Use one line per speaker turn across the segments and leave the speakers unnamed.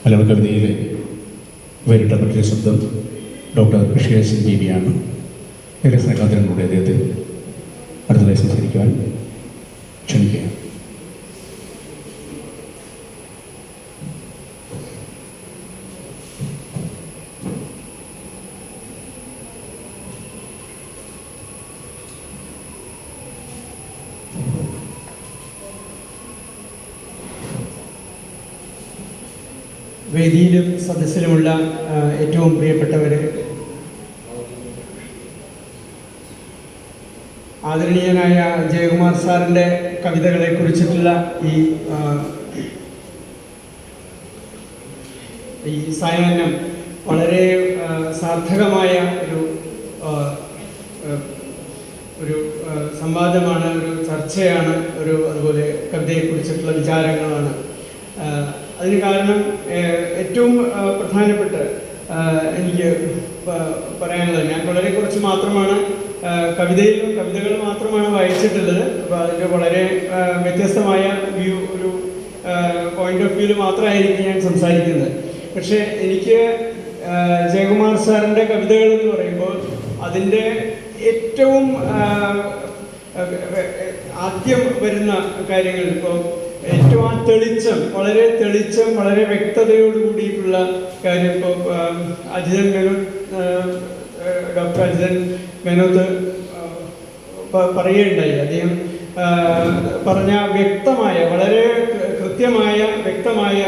മലയാള കവിതയിലെ വേറിട്ട മറ്റൊരു ശബ്ദം ഡോക്ടർ ഋഷികേശൻ ബീബിയാണ്. ഏറെ സ്നേഹാദരങ്ങളുടെ അദ്ദേഹത്തെ അടുത്തതായി സംസാരിക്കുവാൻ ക്ഷണിക്കുക.
വേദിയിലും സദസ്സിലുമുള്ള ഏറ്റവും പ്രിയപ്പെട്ടവരെ, ആദരണീയനായ ജയകുമാർ സാറിൻ്റെ കവിതകളെ കുറിച്ചിട്ടുള്ള ഈ സായാഹ്നം വളരെ സാർത്ഥകമായ ഒരു സംവാദമാണ്, ഒരു ചർച്ചയാണ്, അതുപോലെ കവിതയെക്കുറിച്ചിട്ടുള്ള വിചാരങ്ങളാണ്. അതിന് കാരണം ഏറ്റവും പ്രധാനപ്പെട്ട എനിക്ക് പറയാനുള്ളത്, ഞാൻ വളരെ കുറച്ച് മാത്രമാണ് കവിതകൾ മാത്രമാണ് വായിച്ചിട്ടുള്ളത്. അപ്പോൾ അതിൻ്റെ വളരെ വ്യത്യസ്തമായ ഒരു പോയിന്റ് ഓഫ് വ്യൂവിൽ മാത്രമായിരിക്കും ഞാൻ സംസാരിക്കുന്നത്. പക്ഷേ എനിക്ക് ജയകുമാർ സാറിൻ്റെ കവിതകൾ എന്ന് പറയുമ്പോൾ അതിൻ്റെ ഏറ്റവും ആദ്യം വരുന്ന കാര്യങ്ങൾ, ഇപ്പോൾ ഏറ്റവും തെളിച്ചം വളരെ വ്യക്തതയോട് കൂടിയിട്ടുള്ള കാര്യം, ഇപ്പോൾ ഡോക്ടർ അജിതൻ മേനോത്ത് പറയുകയുണ്ടായി. അദ്ദേഹം പറഞ്ഞ വളരെ വ്യക്തമായ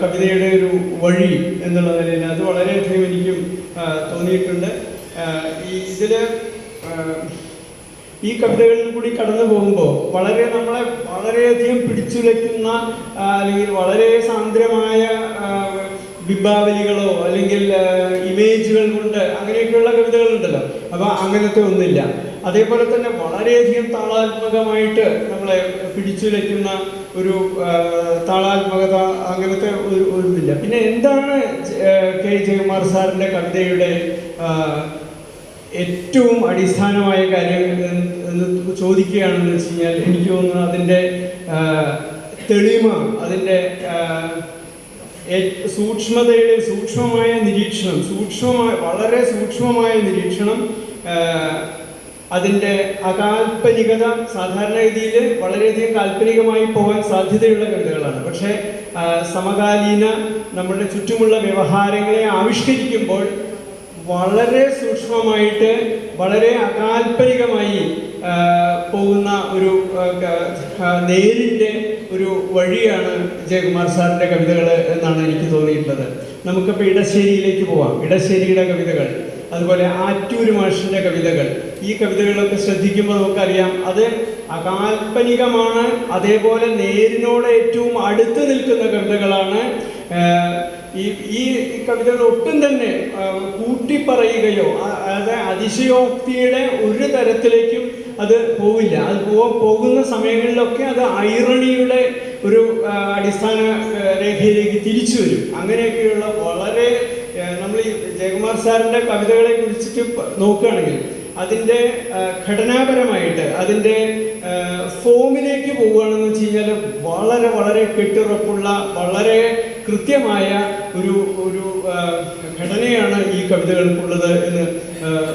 കവിതയുടെ ഒരു വഴി എന്നുള്ള നിലയിൽ അത് വളരെയധികം എനിക്കും തോന്നിയിട്ടുണ്ട്. ഈ കവിതകളിൽ കൂടി കടന്നു പോകുമ്പോൾ നമ്മളെ വളരെയധികം പിടിച്ചുലയ്ക്കുന്ന അല്ലെങ്കിൽ വളരെ സാന്ദ്രമായ ബിംബാവലികളോ അല്ലെങ്കിൽ ഇമേജുകൾ കൊണ്ട് അങ്ങനെയൊക്കെയുള്ള കവിതകളുണ്ടല്ലോ. അപ്പോൾ അങ്ങനത്തെ ഒന്നുമില്ല. അതേപോലെ തന്നെ വളരെയധികം താളാത്മകമായിട്ട് നമ്മളെ പിടിച്ചുലയ്ക്കുന്ന ഒരു താളാത്മകത, അങ്ങനത്തെ ഒരിതില്ല. പിന്നെ എന്താണ് കെ ജയകുമാർ സാറിൻ്റെ കവിതയുടെ ഏറ്റവും അടിസ്ഥാനമായ കാര്യം എന്ന് ചോദിക്കുകയാണെന്ന് വെച്ച് കഴിഞ്ഞാൽ, എനിക്ക് തോന്നുന്നു അതിൻ്റെ തെളിമ, അതിൻ്റെ സൂക്ഷ്മമായ നിരീക്ഷണം, വളരെ സൂക്ഷ്മമായ നിരീക്ഷണം, അതിൻ്റെ അകാൽപ്പനികത. സാധാരണഗതിയിൽ വളരെയധികം കാൽപ്പനികമായി പോകാൻ സാധ്യതയുള്ള കവിതകളാണ്. പക്ഷേ സമകാലീന നമ്മുടെ ചുറ്റുമുള്ള വ്യവഹാരങ്ങളെ ആവിഷ്കരിക്കുമ്പോൾ വളരെ സൂക്ഷ്മമായിട്ട് വളരെ അകാൽപ്പനികമായി പോകുന്ന ഒരു നേരിൻ്റെ ഒരു വഴിയാണ് ജയകുമാർ സാറിൻ്റെ കവിതകൾ എന്നാണ് എനിക്ക് തോന്നിയിട്ടുള്ളത്. നമുക്കിപ്പോൾ ഇടശ്ശേരിയിലേക്ക് പോവാം. ഇടശ്ശേരിയുടെ കവിതകൾ, അതുപോലെ ആറ്റൂർ മാഷിൻ്റെ കവിതകൾ, ഈ കവിതകളൊക്കെ ശ്രദ്ധിക്കുമ്പോൾ നമുക്കറിയാം അത് അകാൽപ്പനികമാണ്. അതേപോലെ നേരിനോട് ഏറ്റവും അടുത്ത് നിൽക്കുന്ന കവിതകളാണ്. ഈ കവിതകൾ ഒട്ടും തന്നെ കൂട്ടിപ്പറയുകയോ അതായത് അതിശയോക്തിയുടെ ഒരു തരത്തിലേക്കും അത് പോവില്ല. അത് പോകുന്ന സമയങ്ങളിലൊക്കെ അത് ഐറണിയുടെ ഒരു അടിസ്ഥാന രേഖയിലേക്ക് തിരിച്ചു വരും. അങ്ങനെയൊക്കെയുള്ള വളരെ നമ്മൾ ഈ ജയകുമാർ സാറിൻ്റെ കവിതകളെ കുറിച്ചിട്ട് നോക്കുകയാണെങ്കിൽ അതിൻ്റെ ഘടനാപരമായിട്ട് അതിൻ്റെ ഫോമിലേക്ക് പോവുകയാണെന്ന് വെച്ച് കഴിഞ്ഞാൽ വളരെ കെട്ടുറപ്പുള്ള വളരെ കൃത്യമായ ഒരു ഘടനയാണ് ഈ കവിതകൾക്കുള്ളത് എന്ന്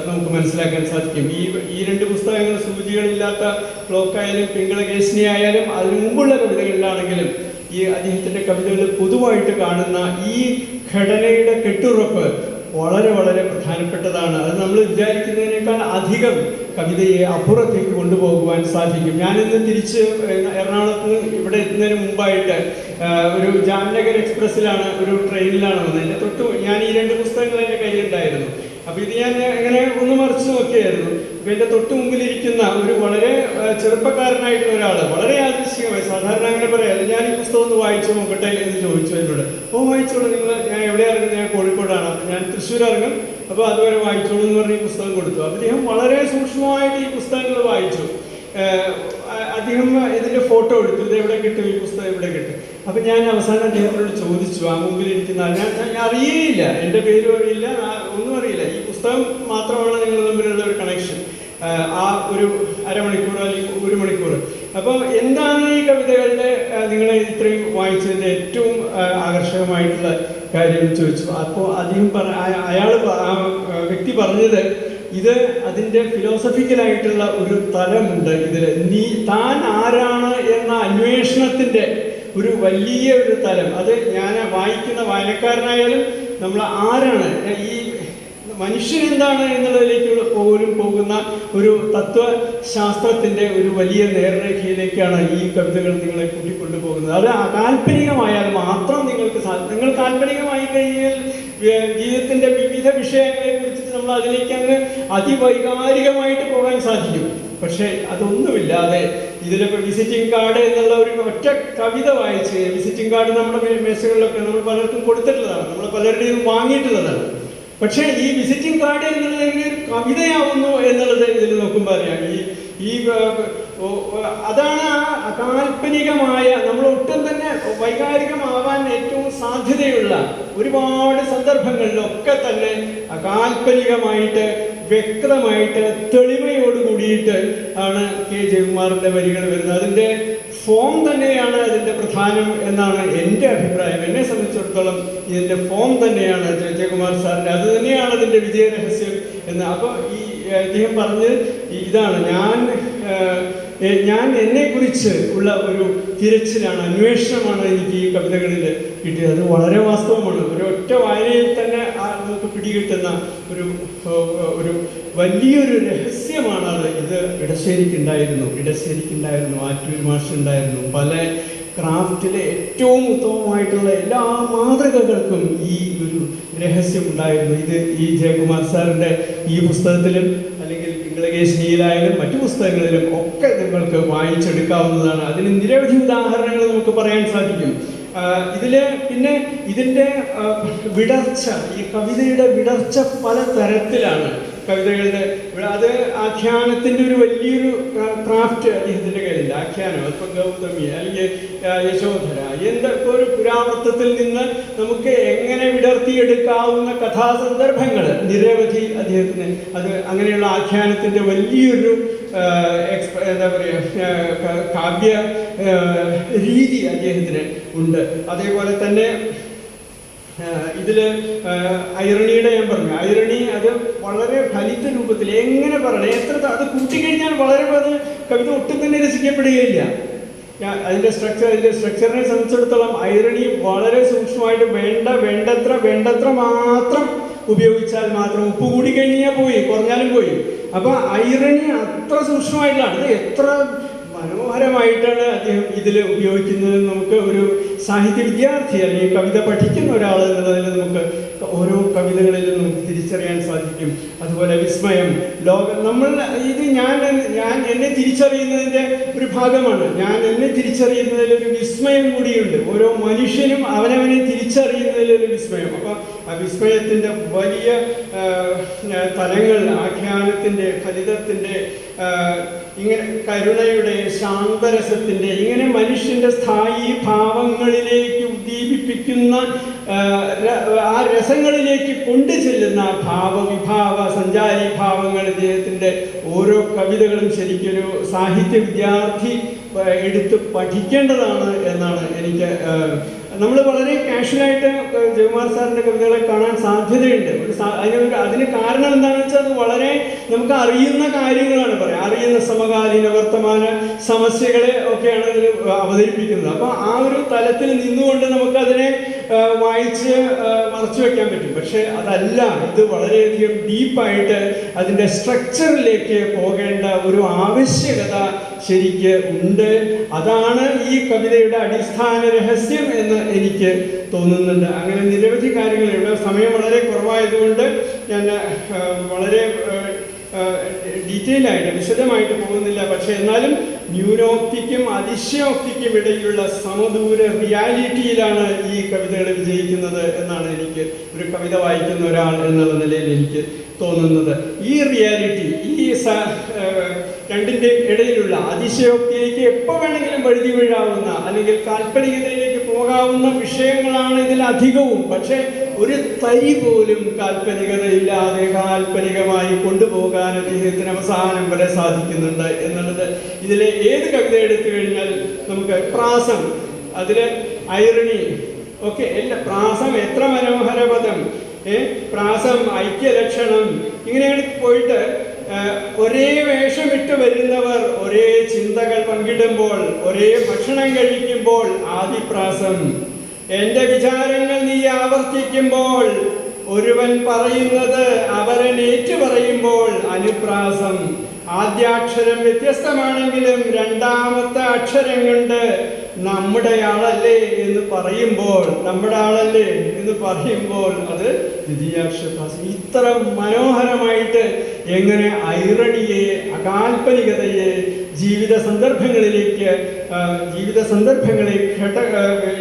നമുക്ക് മനസ്സിലാക്കാൻ സാധിക്കും. ഈ രണ്ട് പുസ്തകങ്ങൾ, സൂചികളില്ലാത്ത ക്ലോക്കായാലും പിങ്കളകേശിനി ആയാലും അതിനു മുമ്പുള്ള കവിതകളിലാണെങ്കിലും ഈ അദ്ദേഹത്തിൻ്റെ കവിതകളിൽ പൊതുവായിട്ട് കാണുന്ന ഈ ഘടനയുടെ കെട്ടുറപ്പ് വളരെ പ്രധാനപ്പെട്ടതാണ്. അത് നമ്മൾ വിചാരിക്കുന്നതിനേക്കാൾ അധികം കവിതയെ അപ്പുറത്തേക്ക് കൊണ്ടുപോകുവാൻ സാധിക്കും. ഞാനിന്ന് തിരിച്ച് എറണാകുളത്ത് ഇവിടെ എത്തുന്നതിന് മുമ്പായിട്ട് ഒരു ജാംനഗർ എക്സ്പ്രസ്സിലാണ്, ഒരു ട്രെയിനിലാണ് വന്നത്. എൻ്റെ ഞാൻ ഈ രണ്ട് പുസ്തകങ്ങൾ എൻ്റെ കയ്യിലുണ്ടായിരുന്നു. അപ്പോൾ ഇത് ഞാൻ ഇങ്ങനെ ഒന്ന് മറിച്ച് നോക്കിയായിരുന്നു. അപ്പോൾ എൻ്റെ തൊട്ട് മുമ്പിലിരിക്കുന്ന ഒരു വളരെ ചെറുപ്പക്കാരനായിട്ടുള്ള ഒരാൾ വളരെ യാദൃശ്ചികമായി, സാധാരണ അങ്ങനെ പറയാം, ഞാൻ ഈ പുസ്തകം ഒന്ന് വായിച്ചു നോക്കട്ടെ എന്ന് ചോദിച്ചു എന്നോട്. അപ്പോൾ വായിച്ചോളൂ, ഞാൻ എവിടെ ഇറങ്ങുന്നത്? ഞാൻ കോഴിക്കോടാണ്, അപ്പോൾ ഞാൻ തൃശ്ശൂർ ഇറങ്ങും, അപ്പോൾ അതുവരെ വായിച്ചോളൂ എന്ന് പറഞ്ഞ് ഈ പുസ്തകം കൊടുത്തു. അപ്പോൾ അദ്ദേഹം വളരെ സൂക്ഷ്മമായിട്ട് ഈ പുസ്തകങ്ങൾ വായിച്ചു. അദ്ദേഹം ഇതിൻ്റെ ഫോട്ടോ എടുത്തു, ഇത് എവിടെ കിട്ടും, ഈ പുസ്തകം എവിടെ കിട്ടും. അപ്പം ഞാൻ അവസാനം അദ്ദേഹത്തിനോട് ചോദിച്ചു, ആ മുമ്പിലിരിക്കുന്ന ഞാൻ അറിയേയില്ല, എൻ്റെ പേരും അറിയില്ല, ഒന്നും അറിയില്ല, ഈ പുസ്തകം മാത്രമാണ് നിങ്ങൾ തമ്മിലുള്ള ഒരു കണക്ഷൻ. ആ ഒരു അരമണിക്കൂർ അല്ലെങ്കിൽ 1 മണിക്കൂർ അപ്പോൾ എന്താണ് ഈ കവിതകളുടെ നിങ്ങളെ ഇത്രയും വായിച്ചതിൻ്റെ ഏറ്റവും ആകർഷകമായിട്ടുള്ള കാര്യം ചോദിച്ചു. അപ്പോൾ അയാൾ ആ വ്യക്തി പറഞ്ഞത് ഇത് അതിൻ്റെ ഫിലോസഫിക്കലായിട്ടുള്ള ഒരു തലമുണ്ട് ഇതിൽ. താൻ ആരാണ് എന്ന അന്വേഷണത്തിൻ്റെ ഒരു വലിയ ഒരു തലം. അത് ഞാൻ വായിക്കുന്ന വായനക്കാരനായാലും നമ്മൾ ആരാണ്, ഈ മനുഷ്യൻ എന്താണ് എന്നുള്ളതിലേക്ക് പോലും പോകുന്ന ഒരു തത്വശാസ്ത്രത്തിൻ്റെ ഒരു വലിയ നേർരേഖയിലേക്കാണ് ഈ കവിതകൾ നിങ്ങളെ കൂട്ടിക്കൊണ്ടുപോകുന്നത്. അത് കാൽപ്പനികമായാൽ മാത്രം നിങ്ങൾ കാൽപ്പനികമായി കഴിഞ്ഞാൽ ജീവിതത്തിൻ്റെ വിവിധ വിഷയങ്ങളെ കുറിച്ചിട്ട് നമ്മൾ അതിലേക്ക് അങ്ങ് അതിവൈകാരികമായിട്ട് പോകാൻ സാധിക്കും. പക്ഷേ അതൊന്നുമില്ലാതെ ഇതിലിപ്പോൾ വിസിറ്റിംഗ് കാർഡ് എന്നുള്ള ഒരു ഒറ്റ കവിത വായിച്ച്, വിസിറ്റിംഗ് കാർഡ് നമ്മുടെ മേശകളിലൊക്കെ നമ്മൾ പലർക്കും കൊടുത്തിട്ടുള്ളതാണ്, നമ്മൾ പലരുടെയും വാങ്ങിയിട്ടുള്ളതാണ്. പക്ഷേ ഈ വിസിറ്റിംഗ് കാർഡ് എന്നുള്ളത് എങ്ങനെ ഒരു കവിതയാവുന്നു എന്നുള്ളത് ഇതിൽ നോക്കുമ്പോൾ അറിയാം. അതാണ് ആ കാൽപ്പനികമായ, നമ്മൾ ഒട്ടും തന്നെ വൈകാരികമാവാൻ ഏറ്റവും സാധ്യതയുള്ള ഒരുപാട് സന്ദർഭങ്ങളിലൊക്കെ തന്നെ കാൽപ്പനികമായിട്ട് വ്യക്തമായിട്ട് തെളിമയോട് കൂടിയിട്ട് ആണ് കെ ജയകുമാറിൻ്റെ വരികൾ വരുന്നത്. അതിൻ്റെ ഫോം തന്നെയാണ് അതിൻ്റെ പ്രധാനം എന്നാണ് എൻ്റെ അഭിപ്രായം. എന്നെ സംബന്ധിച്ചിടത്തോളം ഇതിൻ്റെ ഫോം തന്നെയാണ് ജയകുമാർ സാറിൻ്റെ, അത് തന്നെയാണ് അതിൻ്റെ വിജയരഹസ്യം എന്ന്. അപ്പോൾ ഈ അദ്ദേഹം പറഞ്ഞ് ഇതാണ് ഞാൻ എന്നെക്കുറിച്ച് ഉള്ള ഒരു തിരച്ചിലാണ്, അന്വേഷണമാണ് എനിക്ക് ഈ കവിതകളിൽ കിട്ടിയത്. അത് വളരെ വാസ്തവമാണ്. ഒരൊറ്റ വായനയിൽ തന്നെ നമുക്ക് പിടികിട്ടുന്ന ഒരു വലിയൊരു രഹസ്യമാണ് അത്. ഇത് ഇടശ്ശേരിക്കുണ്ടായിരുന്നു, ആറ്റൂർ മാഷുണ്ടായിരുന്നു. പല ക്രാഫ്റ്റിലെ ഏറ്റവും ഉത്തമമായിട്ടുള്ള എല്ലാ മാതൃകകൾക്കും ഈ ഒരു രഹസ്യം ഉണ്ടായിരുന്നു. ഇത് ഈ ജയകുമാർ സാറിൻ്റെ ഈ പുസ്തകത്തിലും അല്ലെങ്കിൽ പിംഗളകേശിനിയിലായാലും മറ്റു പുസ്തകങ്ങളിലും ഒക്കെ നിങ്ങൾക്ക് വായിച്ചെടുക്കാവുന്നതാണ്. അതിന് നിരവധി ഉദാഹരണങ്ങൾ നമുക്ക് പറയാൻ സാധിക്കും. പിന്നെ ഇതിൻ്റെ വിടർച്ച, ഈ കവിതയുടെ വിടർച്ച പല തരത്തിലാണ്. കവിതകളുടെ അത് ആഖ്യാനത്തിൻ്റെ ഒരു വലിയൊരു ക്രാഫ്റ്റ് അദ്ദേഹത്തിൻ്റെ കയ്യിലുണ്ട്. ആഖ്യാനം, അതിപ്പോൾ ഗൗതമി അല്ലെങ്കിൽ യശോധര, എന്തൊക്കെ ഒരു പുരാവൃത്തത്തിൽ നിന്ന് നമുക്ക് എങ്ങനെ വിടർത്തിയെടുക്കാവുന്ന കഥാസന്ദർഭങ്ങൾ നിരവധി അദ്ദേഹത്തിന്. അത് അങ്ങനെയുള്ള ആഖ്യാനത്തിൻ്റെ വലിയൊരു എന്താ പറയുക കാവ്യ രീതി അദ്ദേഹത്തിന് ഉണ്ട്. അതേപോലെ തന്നെ ഇതിൽ ഐറണിയുടെ ഞാൻ പറഞ്ഞു, ഐറണി അത് വളരെ ഫലിത രൂപത്തിൽ എങ്ങനെ പറയണം, അത് കൂട്ടിക്കഴിഞ്ഞാൽ വളരെ കവിത ഒട്ടും തന്നെ രസിക്കപ്പെടുകയില്ല. അതിൻ്റെ സ്ട്രക്ചറിനെ സംബന്ധിച്ചിടത്തോളം ഐറണി വളരെ സൂക്ഷ്മമായിട്ട് വേണ്ടത്ര മാത്രം ഉപയോഗിച്ചാൽ മാത്രം. ഉപ്പ് കൂടി കഴിഞ്ഞാൽ പോയി, കുറഞ്ഞാലും പോയി. അപ്പോൾ ഐറണി അത്ര സൂക്ഷ്മമായിട്ടാണ്. ഇത് എത്ര മനോഹരമായിട്ടാണ് അദ്ദേഹം ഇതിൽ ഉപയോഗിക്കുന്നത്. നമുക്ക് ഒരു സാഹിത്യ വിദ്യാർത്ഥി അല്ലെങ്കിൽ കവിത പഠിക്കുന്ന ഒരാൾ എന്നുള്ളതിൽ നമുക്ക് ഓരോ കവിതകളിലും നമുക്ക് തിരിച്ചറിയാൻ സാധിക്കും. അതുപോലെ വിസ്മയം, ഇത് ഞാൻ എന്നെ തിരിച്ചറിയുന്നതിൻ്റെ ഒരു ഭാഗമാണ്. ഞാൻ എന്നെ തിരിച്ചറിയുന്നതിൽ ഒരു വിസ്മയം കൂടിയുണ്ട്. ഓരോ മനുഷ്യനും അവനവനെ തിരിച്ചറിയുന്നതിലൊരു വിസ്മയം. അപ്പോൾ ആ വിസ്മയത്തിൻ്റെ വലിയ തലങ്ങൾ, ആഖ്യാനത്തിൻ്റെ, ഫലിതത്തിൻ്റെ, ഇങ്ങനെ കരുണയുടെ, ശാന്തരസത്തിൻ്റെ, ഇങ്ങനെ മനുഷ്യൻ്റെ സ്ഥായി ഭാവങ്ങളിലേക്ക് ഉദ്ദീപിപ്പിക്കുന്ന ആ രസങ്ങളിലേക്ക് കൊണ്ടുചെല്ലുന്ന ഭാവവിഭാവ സഞ്ചാരി ഭാവങ്ങൾ ഇദ്ദേഹത്തിൻ്റെ ഓരോ കവിതകളും ശരിക്കൊരു സാഹിത്യ വിദ്യാർത്ഥി എടുത്ത് പഠിക്കേണ്ടതാണ് എന്നാണ് എനിക്ക്. നമ്മൾ വളരെ കാഷ്വലായിട്ട് ജയകുമാർ സാറിൻ്റെ കവിതകളെ കാണാൻ സാധ്യതയുണ്ട്. അതിന് കാരണം എന്താണെന്ന് വെച്ചാൽ അത് വളരെ നമുക്ക് അറിയുന്ന കാര്യങ്ങളാണ് പറയാം. അറിയുന്ന സമകാലീന വർത്തമാന സമസ്യകളെ ഒക്കെയാണ് അതിൽ അവതരിപ്പിക്കുന്നത്. അപ്പോൾ ആ ഒരു തലത്തിൽ നിന്നുകൊണ്ട് നമുക്കതിനെ വായിച്ച് മറച്ചു വയ്ക്കാൻ പറ്റും. പക്ഷെ അതല്ല, ഇത് വളരെയധികം ഡീപ്പായിട്ട് അതിൻ്റെ സ്ട്രക്ചറിലേക്ക് പോകേണ്ട ഒരു ആവശ്യകത ശരിക്ക് ഉണ്ട്. അതാണ് ഈ കവിതയുടെ അടിസ്ഥാന രഹസ്യം എന്ന് എനിക്ക് തോന്നുന്നുണ്ട്. അങ്ങനെ നിരവധി കാര്യങ്ങൾ, ഇവിടെ സമയം വളരെ കുറവായതുകൊണ്ട് ഞാൻ വളരെ ഡീറ്റെയിൽ ആയിട്ട് വിശദമായിട്ട് പോകുന്നില്ല. പക്ഷെ എന്നാലും ന്യൂനോക്തിക്കും അതിശയോക്തിക്കും ഇടയിലുള്ള സമദൂര റിയാലിറ്റിയിലാണ് ഈ കവിതകൾ വിജയിക്കുന്നത് എന്നാണ് എനിക്ക്, ഒരു കവിത വായിക്കുന്ന ഒരാൾ എന്നുള്ള നിലയിൽ എനിക്ക് തോന്നുന്നത്. ഈ റിയാലിറ്റി, ഈ രണ്ടിൻ്റെ ഇടയിലുള്ള അതിശയോക്തിയിലേക്ക് എപ്പോൾ വേണമെങ്കിലും വഴുതി വീഴാവുന്ന അല്ലെങ്കിൽ കാൽപ്പനികതയിലേക്ക് പോകാവുന്ന വിഷയങ്ങളാണ് ഇതിലധികവും. പക്ഷേ ഒരു തരി പോലും കാൽപ്പനികതയില്ലാതെ കാൽപ്പനികമായി കൊണ്ടുപോകാൻ അദ്ദേഹത്തിന് അവസാനം വരെ സാധിക്കുന്നുണ്ട് എന്നുള്ളത് അത് ഇതിലെ ഏത് കവിത എടുത്തു കഴിഞ്ഞാൽ നമുക്ക് പ്രാസം, അതിലെ ഐറണി ഒക്കെ എല്ലാം, പ്രാസം എത്ര മനോഹര പദം, പ്രാസം ഐക്യലക്ഷണം, ഇങ്ങനെയാണ് പോയിട്ട് ഒരേ വേഷമിട്ട് വരുന്നവർ ഒരേ ചിന്തകൾ പങ്കിടുമ്പോൾ, ഒരേ ഭക്ഷണം കഴിക്കുമ്പോൾ ആദിപ്രാസം, എന്റെ വിചാരങ്ങൾ നീ ആവർത്തിക്കുമ്പോൾ, ഒരുവൻ പറയുന്നത് അവരൻ ഏറ്റു പറയുമ്പോൾ അനുപ്രാസം, ആദ്യാക്ഷരം വ്യത്യസ്തമാണെങ്കിലും രണ്ടാമത്തെ അക്ഷരം കൊണ്ട് നമ്മുടെ ആളല്ലേ എന്ന് പറയുമ്പോൾ, നമ്മുടെ ആളല്ലേ എന്ന് പറയുമ്പോൾ അത് ദ്വിതീയാക്ഷരപ്രാസം. ഇത്ര മനോഹരമായിട്ട് എങ്ങനെ ഐറണിയെ, അകാൽപ്പനികതയെ ജീവിത സന്ദർഭങ്ങളിലേക്ക്, ജീവിത സന്ദർഭങ്ങളെ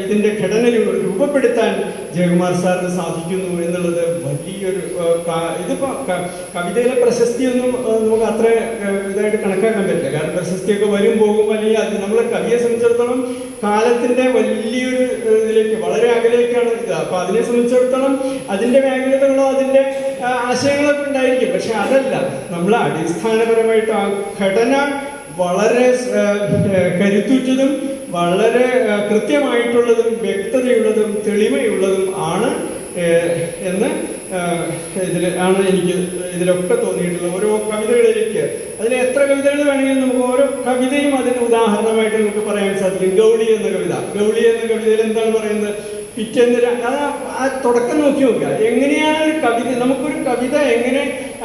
ഇതിൻ്റെ ഘടന രൂപപ്പെടുത്താൻ ജയകുമാർ സാറിന് സാധിക്കുന്നു എന്നുള്ളത് വലിയൊരു ഇതിപ്പോൾ കവിതയിലെ പ്രശസ്തിയൊന്നും നമുക്ക് അത്ര ഇതായിട്ട് കണക്കാക്കാൻ പറ്റില്ല. കാരണം പ്രശസ്തിയൊക്കെ വരും പോകും, അല്ലെങ്കിൽ അത് നമ്മളെ കവിയെ സംബന്ധിച്ചിടത്തോളം കാലത്തിൻ്റെ വലിയൊരു ഇതിലേക്ക് വളരെ അകലേക്കാണ് ഇത്. അപ്പോൾ അതിനെ സംബന്ധിച്ചിടത്തോളം അതിൻ്റെ മേഖലകളോ അതിൻ്റെ ആശയങ്ങളൊക്കെ ഉണ്ടായിരിക്കും. പക്ഷെ അതല്ല, നമ്മൾ അടിസ്ഥാനപരമായിട്ട് ആ ഘടന വളരെ കരുത്തുറ്റതും വളരെ കൃത്യമായിട്ടുള്ളതും വ്യക്തതയുള്ളതും തെളിമയുള്ളതും ആണ് എന്ന് ആണ് എനിക്ക് ഇതിലൊക്കെ തോന്നിയിട്ടുള്ളത്. ഓരോ കവിതകളിലേക്ക്, അതിൽ എത്ര കവിതകൾ വേണമെങ്കിലും നമുക്ക് ഓരോ കവിതയും അതിന് ഉദാഹരണമായിട്ട് നമുക്ക് പറയാൻ സാധിക്കും. ഗൗളി എന്ന കവിത, ഗൗളി എന്ന കവിതയിൽ എന്താണ് പറയുന്നത്? പിറ്റേന്ന് ആ തുടക്കം നോക്കി നോക്കുക, എങ്ങനെയാണ് ഒരു കവിത, നമുക്കൊരു കവിത എങ്ങനെ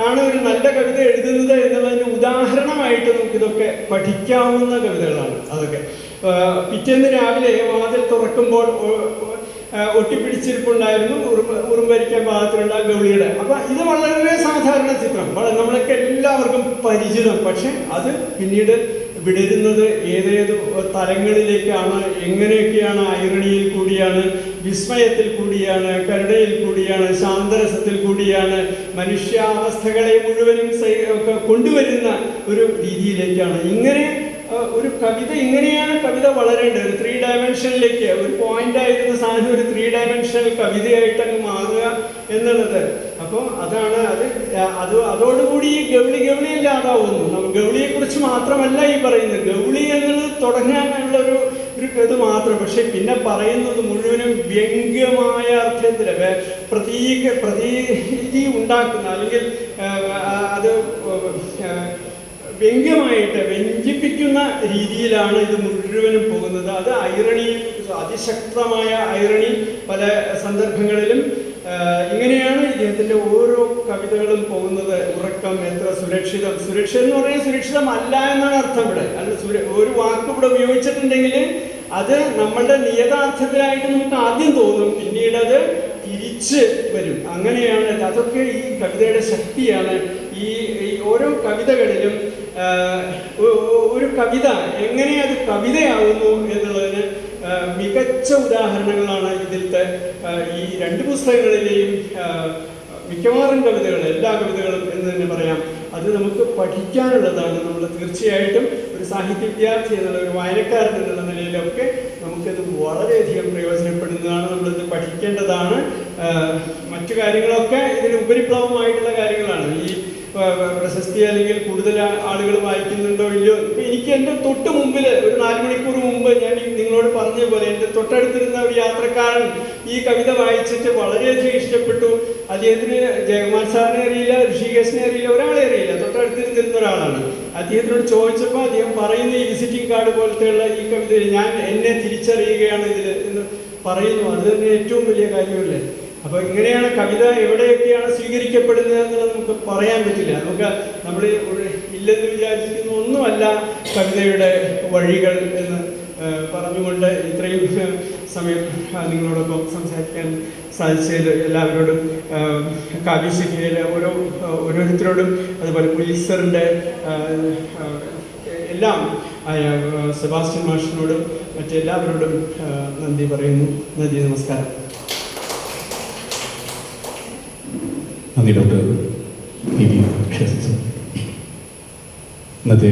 ആണ് ഒരു നല്ല കവിത എഴുതുന്നത് എന്നുള്ളതിന് ഉദാഹരണമായിട്ട് നമുക്കിതൊക്കെ പഠിക്കാവുന്ന കവിതകളാണ് അതൊക്കെ. പിറ്റേന്ന് രാവിലെ വാതിൽ തുറക്കുമ്പോൾ ഒട്ടിപ്പിടിച്ചിരിപ്പുണ്ടായിരുന്നു ഉറുമ്പരിക്കാൻ പാകത്തിലുള്ള ഗൗളിയുടെ. അപ്പം ഇത് വളരെ സാധാരണ ചിത്രം, നമ്മളൊക്കെ എല്ലാവർക്കും പരിചിതം. പക്ഷെ അത് പിന്നീട് വിടരുന്നത് ഏതേത് തലങ്ങളിലേക്കാണ്, എങ്ങനെയൊക്കെയാണ്? ഐറണിയിൽ കൂടിയാണ്, വിസ്മയത്തിൽ കൂടിയാണ്, കരുണയിൽ കൂടിയാണ്, ശാന്തരസത്തിൽ കൂടിയാണ്, മനുഷ്യാവസ്ഥകളെ മുഴുവനും കൊണ്ടുവരുന്ന ഒരു രീതിയിലേക്കാണ്. ഇങ്ങനെ ഒരു കവിത, ഇങ്ങനെയാണ് കവിത വളരേണ്ടത്. ഒരു 3 ഡയമെൻഷനിലേക്ക്, ഒരു പോയിന്റ് ആയിരുന്ന സാധനം ഒരു 3 ഡയമെൻഷണൽ കവിതയായിട്ട് അങ്ങ് മാറുക എന്നുള്ളത്. അപ്പോൾ അതാണ് അതോടുകൂടി ഈ ഗൗളിയില്ലാതാവുന്നു. ഗൗളിയെ കുറിച്ച് മാത്രമല്ല ഈ പറയുന്നത്, ഗൗളി എന്നുള്ളത് തുടങ്ങാനുള്ളൊരു ഇത് മാത്രം. പക്ഷെ പിന്നെ പറയുന്നത് മുഴുവനും വ്യംഗ്യമായ അർത്ഥത്തിൽ പ്രതീതി ഉണ്ടാക്കുന്ന, അല്ലെങ്കിൽ അത് വ്യംഗ്യമായിട്ട് വ്യഞ്ജിപ്പിക്കുന്ന രീതിയിലാണ് ഇത് മുഴുവനും പോകുന്നത്. അത് ഐറണി, അതിശക്തമായ ഐറണി പല സന്ദർഭങ്ങളിലും. ഇങ്ങനെയാണ് ഇദ്ദേഹത്തിൻ്റെ ഓരോ കവിതകളും പോകുന്നത്. ഉറക്കം എത്ര സുരക്ഷിതം, സുരക്ഷിതം എന്ന് പറഞ്ഞാൽ സുരക്ഷിതമല്ല എന്നാണ് അർത്ഥം ഇവിടെ. അല്ല, ഒരു വാക്ക് ഇവിടെ ഉപയോഗിച്ചിട്ടുണ്ടെങ്കിൽ അത് നമ്മളുടെ നിയതാർത്ഥത്തിലായിട്ട് നമുക്ക് ആദ്യം തോന്നും, പിന്നീട് അത് തിരിച്ച് വരും. അങ്ങനെയാണ് അതൊക്കെ ഈ കവിതയുടെ ശക്തിയാണ്. ഈ ഓരോ കവിതകളിലും ഒരു കവിത എങ്ങനെ അത് കവിതയാവുന്നു എന്നുള്ളതിന് മികച്ച ഉദാഹരണങ്ങളാണ് ഇതിലത്തെ ഈ 2 പുസ്തകങ്ങളിലെയും മിക്കവാറും കവിതകൾ, എല്ലാ കവിതകളും എന്ന് തന്നെ പറയാം. അത് നമുക്ക് പഠിക്കാനുള്ളതാണ്. നമ്മൾ തീർച്ചയായിട്ടും ഒരു സാഹിത്യ വിദ്യാർത്ഥി എന്നുള്ള, ഒരു വായനക്കാരൻ എന്നുള്ള നിലയിലൊക്കെ നമുക്കിത് വളരെയധികം പ്രയോജനപ്പെടുന്നതാണ്. നമ്മളിത് പഠിക്കേണ്ടതാണ്. മറ്റു കാര്യങ്ങളൊക്കെ ഇതിന് ഉപരിപ്ലവമായിട്ടുള്ള കാര്യങ്ങളാണ്. ഈ പ്രശസ്തി അല്ലെങ്കിൽ കൂടുതൽ ആളുകൾ വായിക്കുന്നുണ്ടോ ഇല്ലയോ? ഇപ്പം എനിക്ക് എൻ്റെ തൊട്ട് മുമ്പിൽ ഒരു 4 മണിക്കൂർ മുമ്പ് ഞാൻ നിങ്ങളോട് പറഞ്ഞ പോലെ എൻ്റെ തൊട്ടടുത്തിരുന്ന ഒരു യാത്രക്കാരൻ ഈ കവിത വായിച്ചിട്ട് വളരെയധികം ഇഷ്ടപ്പെട്ടു. അദ്ദേഹത്തിന് ജയകുമാർ സാറിനെ അറിയില്ല, ഋഷികേശിനെ അറിയില്ല, ഒരാളെ അറിയില്ല, തൊട്ടടുത്തിരുന്ന ഒരാളാണ്. അദ്ദേഹത്തിനോട് ചോദിച്ചപ്പോൾ അദ്ദേഹം പറയുന്ന ഈ വിസിറ്റിംഗ് കാർഡ് പോലത്തെയുള്ള ഈ കവിതയിൽ ഞാൻ എന്നെ തിരിച്ചറിയുകയാണ് ഇതിൽ എന്ന് പറയുന്നു. അത് തന്നെ ഏറ്റവും വലിയ കാര്യമല്ലേ? അപ്പോൾ ഇങ്ങനെയാണ് കവിത എവിടെയൊക്കെയാണ് സ്വീകരിക്കപ്പെടുന്നത് എന്നുള്ളത് നമുക്ക് പറയാൻ പറ്റില്ല. നമ്മൾ ഇല്ലെന്ന് വിചാരിക്കുന്ന ഒന്നുമല്ല കവിതയുടെ വഴികൾ എന്ന് പറഞ്ഞുകൊണ്ട് ഇത്രയും സമയം നിങ്ങളോടൊപ്പം സംസാരിക്കാൻ സാധിച്ചതിൽ എല്ലാവരോടും, കാവ്യശിഖയിലെ ഓരോരുത്തരോടും, അതുപോലെ പുലിസറിൻ്റെ എല്ലാം സെബാസ്റ്റ്യൻ മാഷിനോടും മറ്റെല്ലാവരോടും നന്ദി പറയുന്നു. നന്ദി, നമസ്കാരം.
നന്ദി ഡോക്ടർ പി വി. ഇന്നത്തെ